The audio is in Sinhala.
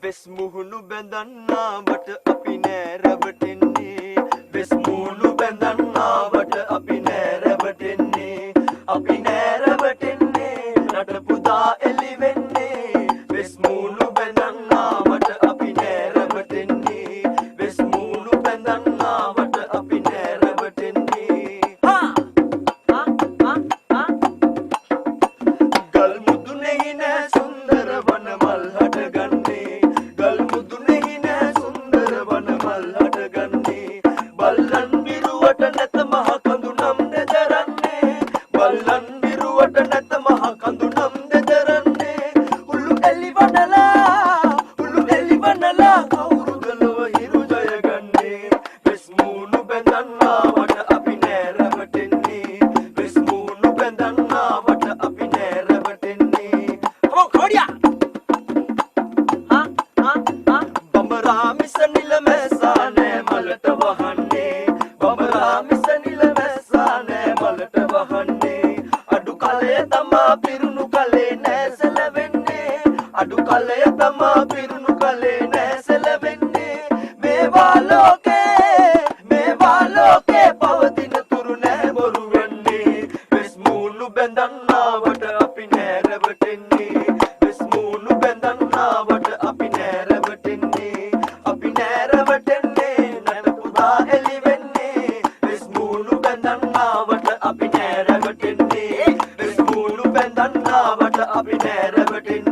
වෙස් මුහුණු බැඳන්නාවට අපි නෑ රැවටෙන්නේ වෙස් මුහුණු බැඳන්නාවට අපි නෑ රැවටෙන්නේ අපි නෑ රැවටෙන්නේ නටපුදා එලි වෙන්නේ වෙස් මුහුණු බැඳන්නාවට අපි නෑ රැවටෙන්නේ වෙස් මුහුණු බැඳන්නාවට අපි නෑ රැවටෙන්නේ ගල් මුදුනේ නෑ සුන්දර වන මල් හටගන්නේ ගල් මුදුනේ නෑ සුන්දර වන මල් හටගන්නේ බල්ලන් බිරුවට නැත මහ කඳු නම් දෙදරන්නේ බල්ලන් බිරුවට නැත මහ කඳු නම් දෙදරන්නේ උළු එලි වනලා කවුරුදලව හිරු ජයගන්නේ වෙස් මුහුණු බැඳන්නාවට අපි නෑ රැවටෙන්නේ වෙස් මුහුණු බැඳන්නාවට අපි නෑ රැවටෙන්නේ බඹරා මිස නිල මැස්සා නෑ මලට වහන්නේ බඹරා මිස නිල මැස්සා නෑ මලට වහන්නේ අඩු කලය තමා පිරුණු කලේ නෑ සැලවෙන්නේ අඩු කලය තමා පිරුණු කලේ නෑ සැලවෙන්නේ මේවා ලෝකේ පවතින තුරු නෑ බොරු වෙන්නේ වෙස් මුහුණු බැඳන්නාවට අපි නෑ රැවටෙන්නේ වෙස් මුහුණු බැඳන්නාවට අපි නෑ රැවටෙන්නේ අපි නෑ රැවටෙන්නේ නටපුදා එලි වෙන්නේ වෙස් මුහුණු බැඳන්නාවට අපි නෑ රැවටෙන්නේ වෙස් මුහුණු බැඳන්නාවට අපි නෑ රැවටෙන්නේ